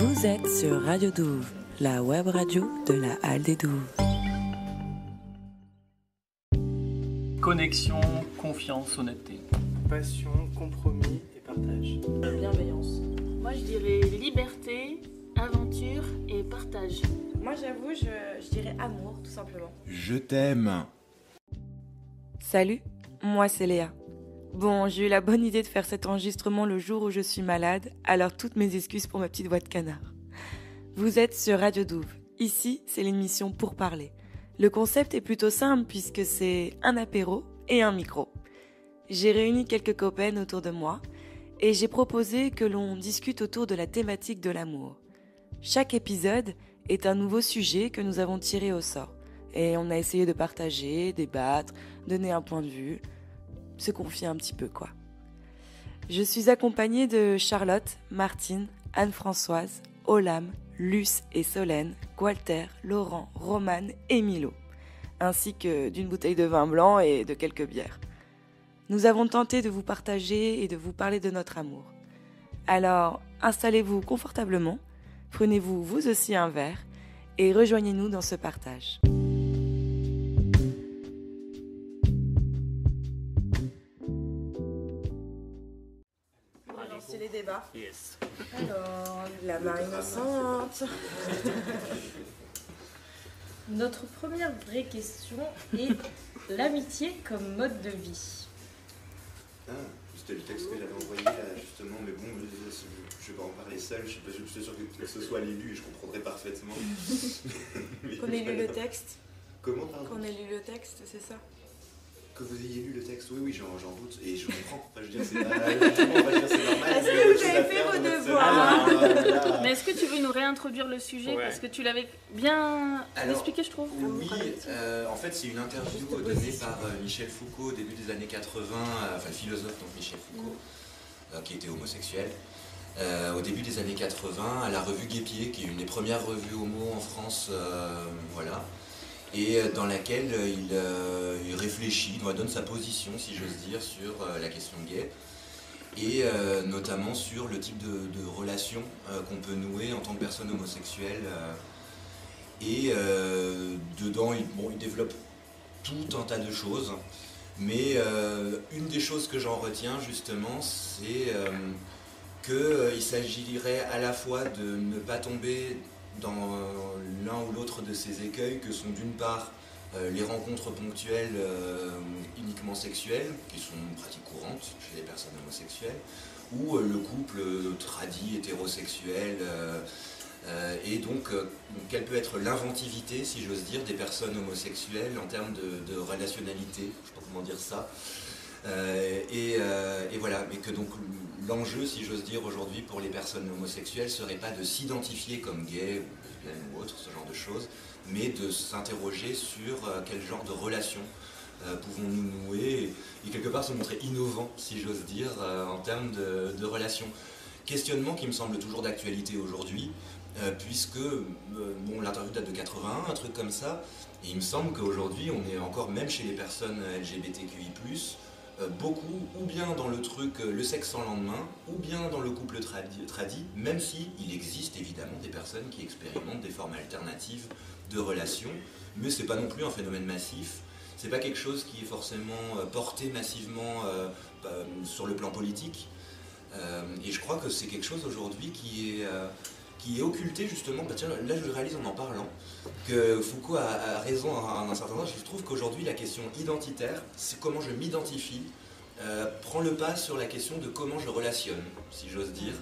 Vous êtes sur Radio Douve, la web radio de la Halle des Douves. Connexion, confiance, honnêteté. Passion, compromis et partage. Bienveillance. Moi je dirais liberté, aventure et partage. Moi j'avoue, je dirais amour tout simplement. Je t'aime. Salut, moi c'est Léa. Bon, j'ai eu la bonne idée de faire cet enregistrement le jour où je suis malade, alors toutes mes excuses pour ma petite voix de canard. Vous êtes sur Radio Douve. Ici, c'est l'émission Pour Parler. Le concept est plutôt simple puisque c'est un apéro et un micro. J'ai réuni quelques copains autour de moi et j'ai proposé que l'on discute autour de la thématique de l'amour. Chaque épisode est un nouveau sujet que nous avons tiré au sort. Et on a essayé de partager, débattre, donner un point de vue, se confier un petit peu quoi. Je suis accompagnée de Charlotte, Martine, Anne-Françoise, Olam, Luce et Solène, Walter, Laurent, Romane et Milo, ainsi que d'une bouteille de vin blanc et de quelques bières. Nous avons tenté de vous partager et de vous parler de notre amour. Alors, installez-vous confortablement, prenez-vous vous aussi un verre et rejoignez-nous dans ce partage. Les débats. Yes. Alors, la marine innocente. Notre première vraie question est l'amitié comme mode de vie. Ah, c'était le texte qu'elle avait envoyé là, justement, mais bon, je vais pas en parler seul, je suis sûr que ce soit l'élu et je comprendrai parfaitement. Qu'on ait lu le texte. Comment, pardon ? Qu'on ait lu le texte, c'est ça. Que vous ayez lu le texte, oui, j'en doute, et je comprends. Enfin, je veux dire, c'est normal. Est-ce que vous avez fait vos devoirs ? Mais est-ce que tu veux nous réintroduire le sujet parce que tu l'avais bien expliqué, je trouve. Oui, en fait, c'est une interview donnée par Michel Foucault au début des années 80, enfin le philosophe donc Michel Foucault, qui était homosexuel. Au début des années 80, à la revue Guépier, qui est une des premières revues homo en France, voilà. Et dans laquelle il réfléchit, il donne sa position, si j'ose dire, sur la question gay, et notamment sur le type de relation qu'on peut nouer en tant que personne homosexuelle. Et dedans, il développe tout un tas de choses, mais une des choses que j'en retiens justement, c'est qu'il s'agirait à la fois de ne pas tomber dans l'un ou l'autre de ces écueils que sont d'une part les rencontres ponctuelles uniquement sexuelles, qui sont une pratique courante chez les personnes homosexuelles, ou le couple tradit, hétérosexuel, et donc quelle peut être l'inventivité, si j'ose dire, des personnes homosexuelles en termes de relationnalité, je ne sais pas comment dire ça, et voilà, mais que donc l'enjeu, si j'ose dire, aujourd'hui pour les personnes homosexuelles serait pas de s'identifier comme gay ou lesbienne ou autre, ce genre de choses, mais de s'interroger sur quel genre de relations pouvons-nous nouer et quelque part se montrer innovant, si j'ose dire, en termes de relations. Questionnement qui me semble toujours d'actualité aujourd'hui, puisque l'interview date de 81, un truc comme ça, et il me semble qu'aujourd'hui on est encore, même chez les personnes LGBTQI+, beaucoup, ou bien dans le truc le sexe sans lendemain, ou bien dans le couple tradi, même si il existe évidemment des personnes qui expérimentent des formes alternatives de relations, mais c'est pas non plus un phénomène massif, c'est pas quelque chose qui est forcément porté massivement sur le plan politique, et je crois que c'est quelque chose aujourd'hui qui est occulté justement, tiens, là je le réalise en parlant, que Foucault a raison à un certain sens. Je trouve qu'aujourd'hui la question identitaire, c'est comment je m'identifie, prend le pas sur la question de comment je relationne, si j'ose dire,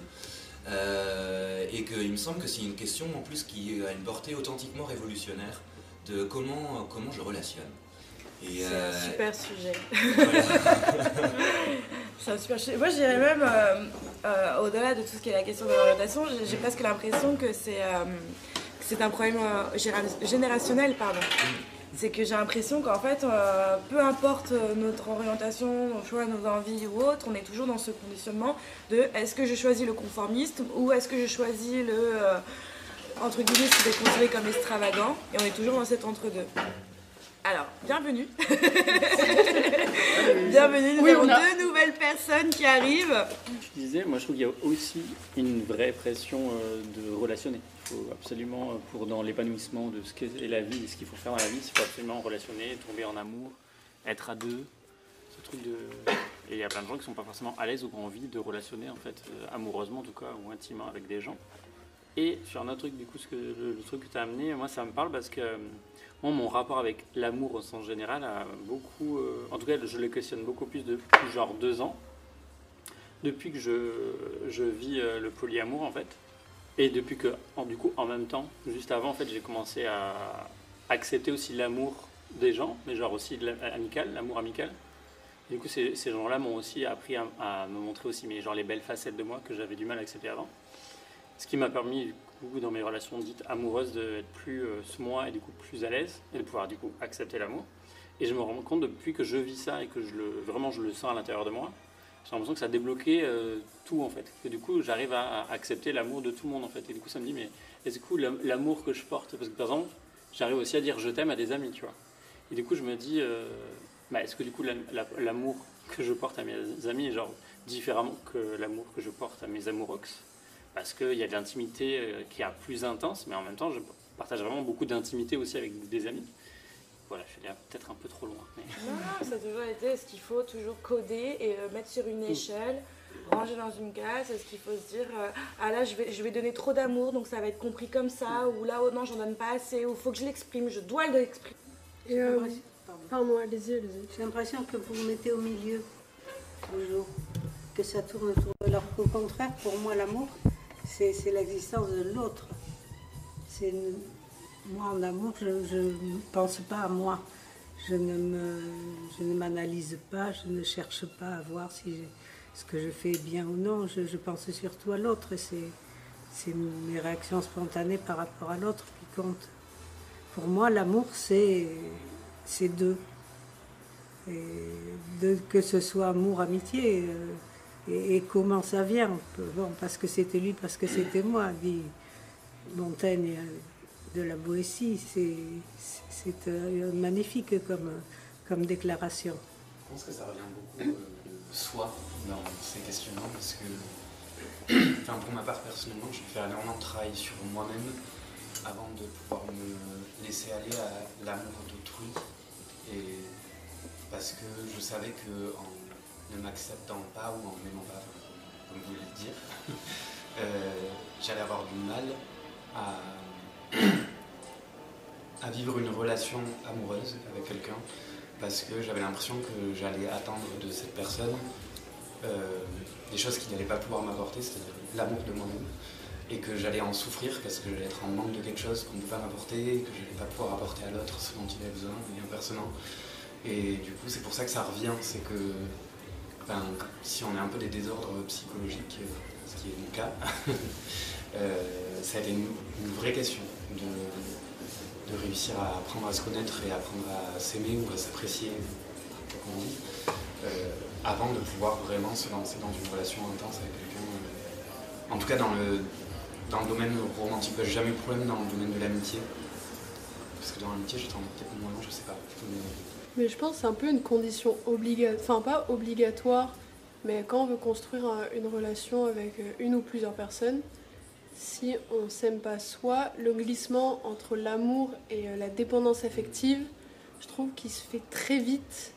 et qu'il me semble que c'est une question en plus qui a une portée authentiquement révolutionnaire de comment je relationne. C'est un super sujet. Voilà. C'est un super sujet. Moi, je dirais même, au-delà de tout ce qui est la question de l'orientation, j'ai presque l'impression que c'est un problème générationnel, pardon. C'est que j'ai l'impression qu'en fait, peu importe notre orientation, nos choix, nos envies ou autres, on est toujours dans ce conditionnement de est-ce que je choisis le conformiste ou est-ce que je choisis le, entre guillemets, ce qui est considéré comme extravagant, et on est toujours dans cet entre-deux. Alors, bienvenue. Bienvenue, nous avons deux nouvelles personnes qui arrivent. Je disais, moi je trouve qu'il y a aussi une vraie pression de relationner. Il faut absolument, dans l'épanouissement de ce qu'est la vie et ce qu'il faut faire dans la vie, il faut absolument relationner, tomber en amour, être à deux. Ce truc de... Et il y a plein de gens qui ne sont pas forcément à l'aise ou qui ont envie de relationner, en fait, amoureusement en tout cas, ou intimement avec des gens. Et sur un autre truc, du coup, le truc que tu as amené, moi ça me parle parce que moi, mon rapport avec l'amour au sens général a beaucoup... en tout cas, je le questionne beaucoup plus depuis genre 2 ans. Depuis que je vis le polyamour, en fait. Et depuis que, du coup, en même temps, juste avant, en fait, j'ai commencé à accepter aussi l'amour des gens, mais genre aussi l'amour amical. Et du coup, ces gens-là m'ont aussi appris à me montrer aussi genre, les belles facettes de moi que j'avais du mal à accepter avant. Ce qui m'a permis, du coup, dans mes relations dites amoureuses, d'être plus moi et du coup plus à l'aise et de pouvoir du coup accepter l'amour. Et je me rends compte depuis que je vis ça et que je le sens à l'intérieur de moi, j'ai l'impression que ça a débloqué tout en fait. Et du coup, j'arrive à accepter l'amour de tout le monde en fait. Et du coup, ça me dit, mais est-ce que l'amour que je porte, parce que par exemple, j'arrive aussi à dire je t'aime à des amis, tu vois. Et du coup, je me dis, est-ce que du coup, l'amour que je porte à mes amis est genre différemment que l'amour que je porte à mes amourox? Parce qu'il y a de l'intimité qui est plus intense, mais en même temps, je partage vraiment beaucoup d'intimité aussi avec des amis. Voilà, je suis allé peut-être un peu trop loin. Mais... Non, ça a toujours été, est-ce qu'il faut toujours coder et mettre sur une échelle, ranger dans une case? Est-ce qu'il faut se dire, ah là, je vais donner trop d'amour, donc ça va être compris comme ça, ou là, oh non, j'en donne pas assez, ou il faut que je l'exprime, je dois l'exprimer. Pardon, allez-y. J'ai l'impression que vous vous mettez au milieu, toujours, que ça tourne autour de l'autre. Au contraire, pour moi, l'amour, c'est l'existence de l'autre. Moi, en amour, je ne pense pas à moi. Je ne m'analyse pas, je ne cherche pas à voir si ce que je fais est bien ou non. Je pense surtout à l'autre et c'est mes réactions spontanées par rapport à l'autre qui comptent. Pour moi, l'amour, c'est deux. Que ce soit amour, amitié. Et comment ça vient? Bon, parce que c'était lui, parce que c'était moi, dit Montaigne de la Boétie. C'est magnifique comme déclaration. Je pense que ça revient beaucoup de soi dans ces questionnements parce que, pour ma part personnellement, j'ai fait énormément de travail sur moi-même avant de pouvoir me laisser aller à l'amour d'autrui. Et parce que je savais qu'en ne m'acceptant pas ou en ne m'aimant pas, comme vous voulez le dire, j'allais avoir du mal à vivre une relation amoureuse avec quelqu'un parce que j'avais l'impression que j'allais attendre de cette personne des choses qu'il n'allait pas pouvoir m'apporter, c'est-à-dire l'amour de moi-même, et que j'allais en souffrir parce que j'allais être en manque de quelque chose qu'on ne peut pas m'apporter, que je n'allais pas pouvoir apporter à l'autre ce dont il a besoin, et inversement. Et du coup, c'est pour ça que ça revient, c'est que si on a un peu des désordres psychologiques, ce qui est mon cas, ça a été une vraie question de réussir à apprendre à se connaître et apprendre à s'aimer ou à s'apprécier, comme on dit, avant de pouvoir vraiment se lancer dans une relation intense avec quelqu'un. En tout cas, dans le domaine romantique, j'ai jamais eu de problème dans le domaine de l'amitié. Parce que dans l'amitié, j'étais peut-être moins, je sais pas. Mais je pense que c'est un peu une condition obligatoire, enfin pas obligatoire, mais quand on veut construire une relation avec une ou plusieurs personnes, si on ne s'aime pas soi, le glissement entre l'amour et la dépendance affective, je trouve qu'il se fait très vite.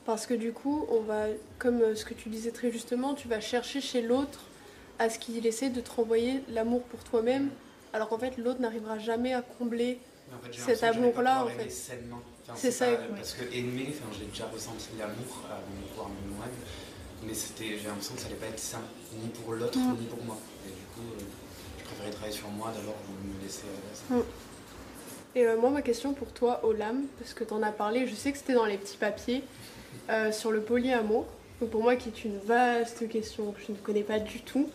Parce que du coup, on va, comme ce que tu disais très justement, tu vas chercher chez l'autre à ce qu'il essaie de te renvoyer l'amour pour toi-même, alors qu'en fait l'autre n'arrivera jamais à combler cet amour-là. En fait. C'est ça. Parce que aimer, j'ai déjà ressenti l'amour avant de pouvoir me moi-même, mais j'ai l'impression que ça n'allait pas être sain, ni pour l'autre, ni pour moi. Et du coup, je préférais travailler sur moi d'abord pour me laisser ça. Et moi, ma question pour toi, Olam, parce que tu en as parlé, je sais que c'était dans les petits papiers, sur le polyamour. Donc pour moi, qui est une vaste question que je ne connais pas du tout,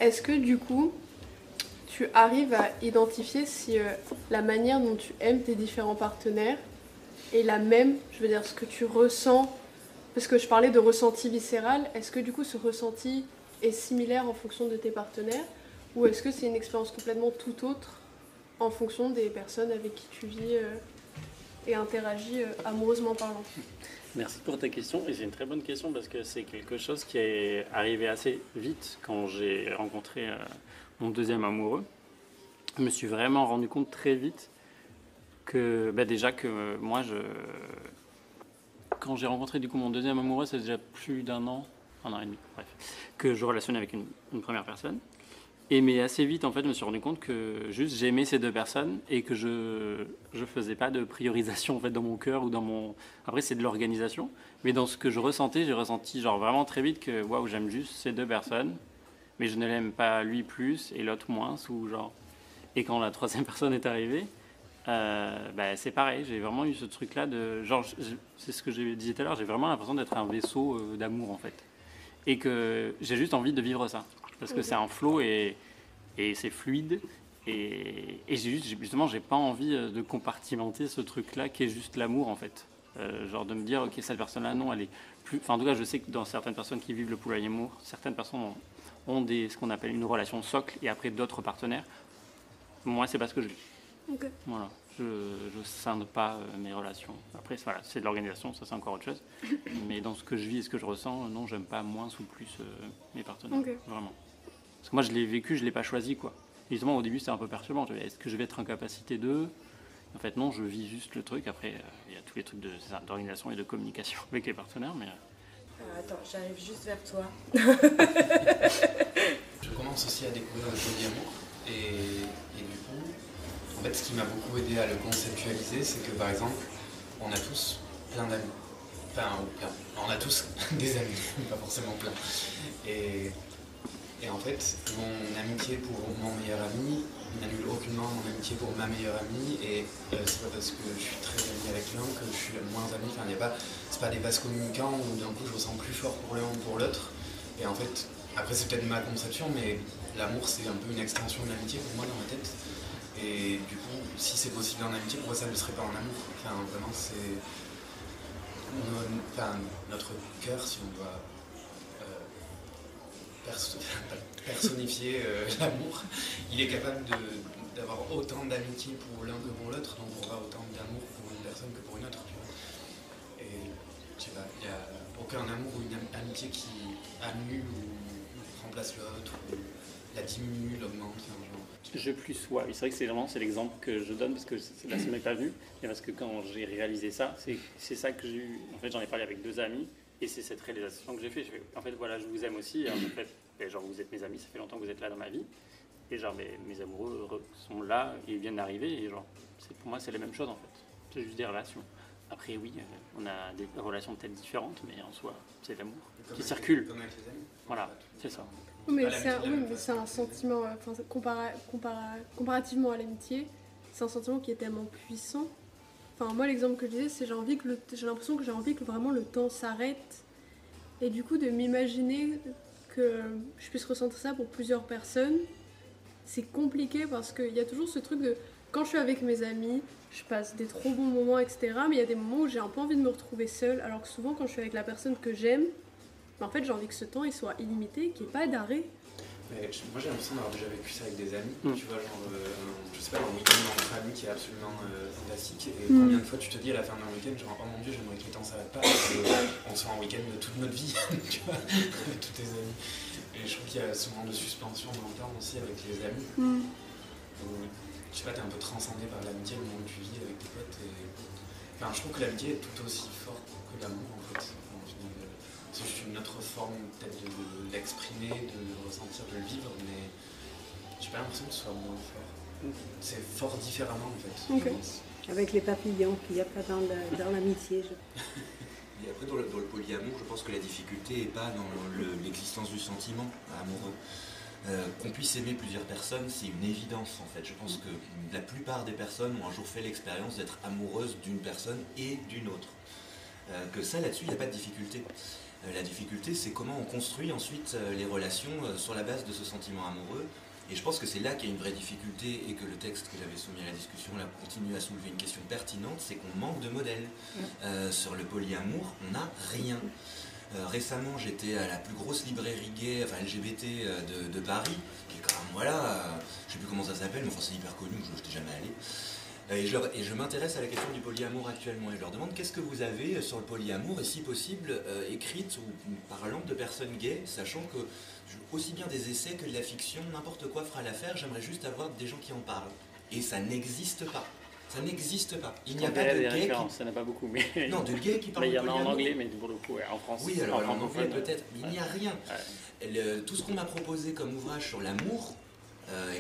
est-ce que du coup, tu arrives à identifier si la manière dont tu aimes tes différents partenaires est la même, je veux dire, ce que tu ressens, parce que je parlais de ressenti viscéral, est-ce que du coup ce ressenti est similaire en fonction de tes partenaires, ou est-ce que c'est une expérience complètement tout autre en fonction des personnes avec qui tu vis et interagit amoureusement parlant. Merci pour ta question, et c'est une très bonne question parce que c'est quelque chose qui est arrivé assez vite quand j'ai rencontré mon deuxième amoureux. Je me suis vraiment rendu compte très vite que déjà que moi quand j'ai rencontré du coup mon deuxième amoureux, c'est déjà plus d'un an et demi, bref, que je relationnais avec une première personne. Mais assez vite, en fait, je me suis rendu compte que juste j'aimais ces deux personnes et que je faisais pas de priorisation en fait dans mon cœur ou dans mon. Après, c'est de l'organisation, mais dans ce que je ressentais, j'ai ressenti genre vraiment très vite que waouh, j'aime juste ces deux personnes, mais je ne l'aime pas lui plus et l'autre moins ou genre. Et quand la troisième personne est arrivée, c'est pareil. J'ai vraiment eu ce truc-là de genre, c'est ce que j'ai dit tout à l'heure. J'ai vraiment l'impression d'être un vaisseau d'amour en fait, et que j'ai juste envie de vivre ça. Parce que c'est un flow et c'est fluide. Et justement, j'ai pas envie de compartimenter ce truc-là qui est juste l'amour, en fait. Genre de me dire, ok, cette personne-là, non, elle est plus... Enfin, en tout cas, je sais que dans certaines personnes qui vivent le polyamour, certaines personnes ont ce qu'on appelle une relation socle et après d'autres partenaires. Moi, c'est pas ce que je vis. Okay. Voilà. Je scinde pas mes relations. Après, voilà, c'est de l'organisation, ça c'est encore autre chose. Mais dans ce que je vis et ce que je ressens, non, j'aime pas moins ou plus mes partenaires. Okay. Vraiment. Parce que moi, je l'ai vécu, je l'ai pas choisi, quoi. Et justement, au début, c'était un peu perturbant. Est-ce que je vais être en capacité de... En fait, non, je vis juste le truc. Après, il y a tous les trucs d'organisation et de communication avec les partenaires, mais... Attends, j'arrive juste vers toi. Je commence aussi à découvrir le polyamour. Et du coup, en fait, ce qui m'a beaucoup aidé à le conceptualiser, c'est que, par exemple, on a tous plein d'amis. Enfin, on a tous des amis, pas forcément plein. Et en fait, mon amitié pour mon meilleur ami n'annule aucunement mon amitié pour ma meilleure amie. Et c'est pas parce que je suis très ami avec l'un que je suis moins ami. Enfin, c'est pas des vases communicants où d'un coup je ressens plus fort pour l'un ou pour l'autre. Et en fait, après c'est peut-être ma conception, mais l'amour c'est un peu une extension de l'amitié pour moi dans ma tête. Et du coup, si c'est possible en amitié, pourquoi ça ne le serait pas en amour? Enfin, vraiment, c'est... notre cœur, si on doit personnifier l'amour, il est capable d'avoir autant d'amitié pour l'un que pour l'autre, donc on aura autant d'amour pour une personne que pour une autre, tu vois. Et je sais pas, il n'y a aucun amour ou une amitié qui annule ou remplace l'autre, ou la diminue, l'augmente, enfin, genre. Je plus, ouais, c'est vrai que c'est l'exemple que je donne parce que là ça m'est pas venu, et parce que quand j'ai réalisé ça, c'est ça que j'ai eu. En fait, j'en ai parlé avec deux amis. Et c'est cette réalisation que j'ai fait. En fait, voilà, je vous aime aussi. En fait, genre, vous êtes mes amis, ça fait longtemps que vous êtes là dans ma vie. Et genre, mes amoureux sont là et ils viennent d'arriver. Et genre, pour moi, c'est la même chose en fait. C'est juste des relations. Après, oui, on a des relations peut-être différentes, mais en soi, c'est l'amour qui circule. Comme avec les amis. Voilà, c'est ça. Oui, mais c'est un sentiment, comparativement à l'amitié, c'est un sentiment qui est tellement puissant. Enfin, moi, l'exemple que je disais, c'est j'ai l'impression que j'ai envie que vraiment le temps s'arrête. Et du coup, de m'imaginer que je puisse ressentir ça pour plusieurs personnes, c'est compliqué parce qu'il y a toujours ce truc de... Quand je suis avec mes amis, je passe des trop bons moments, etc. Mais il y a des moments où j'ai un peu envie de me retrouver seule. Alors que souvent, quand je suis avec la personne que j'aime, en fait, j'ai envie que ce temps il soit illimité, qu'il n'y ait pas d'arrêt. Mais moi j'ai l'impression d'avoir déjà vécu ça avec des amis, tu vois, genre, je sais pas, un week-end entre amis qui est absolument fantastique, et combien de fois tu te dis à la fin d'un week-end, genre, oh mon dieu, j'aimerais que le temps s'arrête pas, parce qu'on se fait un week-end de toute notre vie, tu vois, avec tous tes amis. Et je trouve qu'il y a souvent de suspension dans le temps aussi avec les amis. Où, je sais pas, t'es un peu transcendé par l'amitié, le moment où tu vis avec tes potes, et... Enfin, je trouve que l'amitié est tout aussi forte que l'amour, en fait. C'est juste une autre forme peut-être de l'exprimer, de le ressentir, de le vivre, mais j'ai pas l'impression que ce soit moins fort. C'est fort différemment en fait. Okay. Avec les papillons qu'il n'y a pas dans l'amitié. Et après dans le polyamour, je pense que la difficulté n'est pas dans l'existence du sentiment amoureux. Qu'on puisse aimer plusieurs personnes, c'est une évidence en fait. Je pense que la plupart des personnes ont un jour fait l'expérience d'être amoureuses d'une personne et d'une autre. Que ça là-dessus, il n'y a pas de difficulté. La difficulté, c'est comment on construit ensuite les relations sur la base de ce sentiment amoureux. Et je pense que c'est là qu'il y a une vraie difficulté et que le texte que j'avais soumis à la discussion là continue à soulever une question pertinente, c'est qu'on manque de modèles. Sur le polyamour, on n'a rien. Récemment, j'étais à la plus grosse librairie gay, enfin LGBT de Paris, qui est quand même, voilà, je sais plus comment ça s'appelle, mais enfin c'est hyper connu, je n'étais jamais allé. Et je m'intéresse à la question du polyamour actuellement. Et je leur demande qu'est-ce que vous avez sur le polyamour, et si possible, écrite ou parlant de personnes gays, sachant que aussi bien des essais que de la fiction, n'importe quoi fera l'affaire, j'aimerais juste avoir des gens qui en parlent. Et ça n'existe pas. Ça n'existe pas. Il n'y a pas de gays qui... Ça n'a pas beaucoup, mais... Non, de gays qui parlent de polyamour. Il y en a en anglais, mais pour le coup, en français. Oui, alors en anglais peut-être, mais il n'y a rien. Tout ce qu'on m'a proposé comme ouvrage sur l'amour,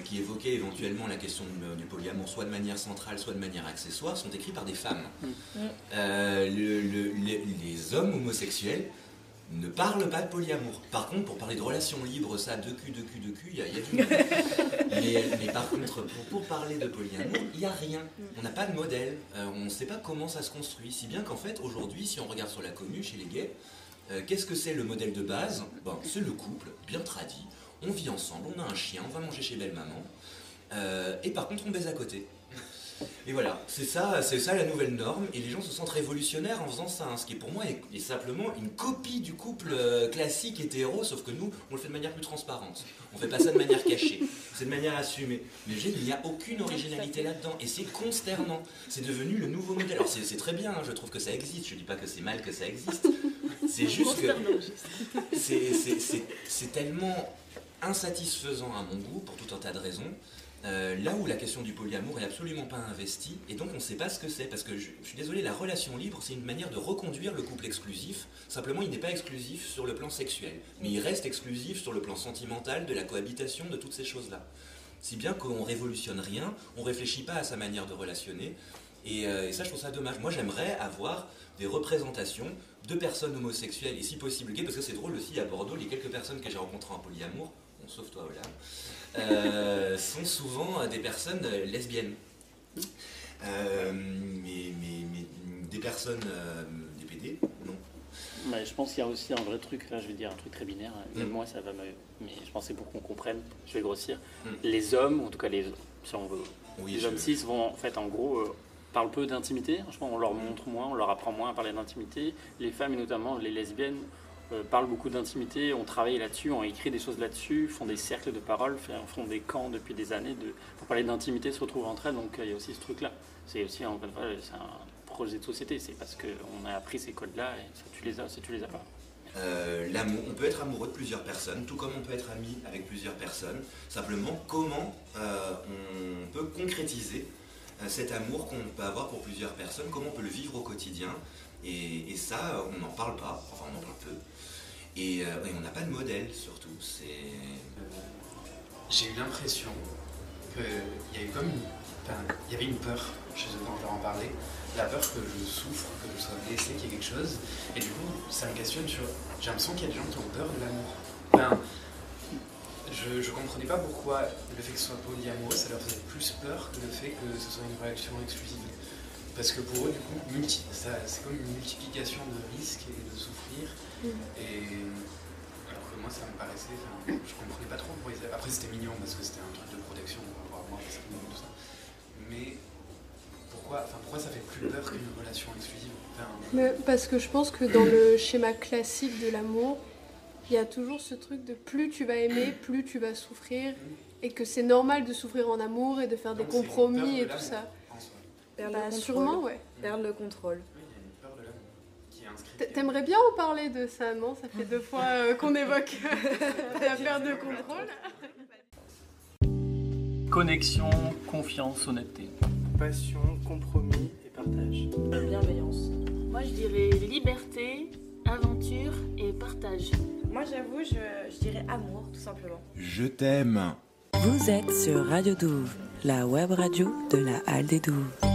qui évoquait éventuellement la question du polyamour, soit de manière centrale, soit de manière accessoire, sont écrits par des femmes. Les hommes homosexuels ne parlent pas de polyamour. Par contre, pour parler de relations libres, ça, de cul, il y a du monde. Mais par contre, pour parler de polyamour, il n'y a rien. On n'a pas de modèle. On ne sait pas comment ça se construit. Si bien qu'en fait, aujourd'hui, si on regarde sur la commu, chez les gays, qu'est-ce que c'est le modèle de base? C'est le couple, bien tradit. On vit ensemble, on a un chien, on va manger chez belle-maman. Et par contre, on baise à côté. Et voilà, c'est ça la nouvelle norme, et les gens se sentent révolutionnaires en faisant ça, hein, ce qui pour moi est simplement une copie du couple classique hétéro, sauf que nous, on le fait de manière plus transparente. On fait pas ça de manière cachée, c'est de manière assumée. Mais il n'y a aucune originalité là-dedans, et c'est consternant. C'est devenu le nouveau modèle. Alors c'est très bien, hein, je trouve que ça existe, je dis pas que c'est mal que ça existe. C'est juste que c'est tellement insatisfaisant à mon goût, pour tout un tas de raisons. Là où la question du polyamour est absolument pas investie, et donc on ne sait pas ce que c'est, parce que je suis désolé, la relation libre, c'est une manière de reconduire le couple exclusif. Simplement, il n'est pas exclusif sur le plan sexuel, mais il reste exclusif sur le plan sentimental, de la cohabitation, de toutes ces choses-là. Si bien qu'on révolutionne rien, on réfléchit pas à sa manière de relationner, et ça, je trouve ça dommage. Moi, j'aimerais avoir des représentations de personnes homosexuelles, et si possible gays, parce que c'est drôle aussi, à Bordeaux, les quelques personnes que j'ai rencontrées en polyamour, sauf toi, Ola, sont souvent des personnes lesbiennes. Mais des personnes des PD, non. Mais je pense qu'il y a aussi un vrai truc, là je vais dire un truc très binaire, moi ça va me... Mais je pense que c'est pour qu'on comprenne, je vais grossir. Les hommes, en tout cas si on veut, les hommes cis vont en fait en gros... parlent peu d'intimité, je pense on leur montre moins, on leur apprend moins à parler d'intimité. Les femmes et notamment les lesbiennes parlent beaucoup d'intimité, ont travaillé là-dessus, ont écrit des choses là-dessus, font des cercles de parole, font des camps depuis des années pour parler d'intimité, se retrouvent entre elles, donc il y a aussi ce truc-là. C'est aussi c'est un projet de société, c'est parce qu'on a appris ces codes-là et ça tu les as pas. L'amour, on peut être amoureux de plusieurs personnes, tout comme on peut être ami avec plusieurs personnes. Simplement, comment on peut concrétiser cet amour qu'on peut avoir pour plusieurs personnes, comment on peut le vivre au quotidien, et ça, on n'en parle pas, enfin on en parle peu, et on n'a pas de modèle surtout. J'ai eu l'impression qu'il y a eu il y avait une peur chez eux quand je leur en parlais, la peur que je souffre, que je sois blessé, qu'il y ait quelque chose, et du coup ça me questionne sur... J'ai l'impression qu'il y a des gens qui ont peur de l'amour. Je comprenais pas pourquoi le fait que ce soit polyamoureux, ça leur faisait plus peur que le fait que ce soit une relation exclusive. Parce que pour eux, du coup, c'est comme une multiplication de risques et de souffrir. Et alors que moi, ça me paraissait... je comprenais pas trop pourquoi ils... Après, c'était mignon parce que c'était un truc de protection par rapport à moi, parce que tout ça. Mais pourquoi ça fait plus peur qu'une relation exclusive? Parce que je pense que dans le schéma classique de l'amour, il y a toujours ce truc de plus tu vas aimer, plus tu vas souffrir, et que c'est normal de souffrir en amour et de faire des compromis et tout ça. Sûrement, ouais. Perdre le contrôle. Oui, il y a une peur de l'amour qui est inscrite. T'aimerais bien en parler de ça, non? Ça fait 2 fois qu'on évoque la perte de contrôle. Connexion, confiance, honnêteté. Passion, compromis et partage. Bienveillance. Moi je dirais liberté, aventure et partage. Moi j'avoue, je dirais amour, tout simplement. Je t'aime. Vous êtes sur Radio Douve, la web radio de la Halle des Douves.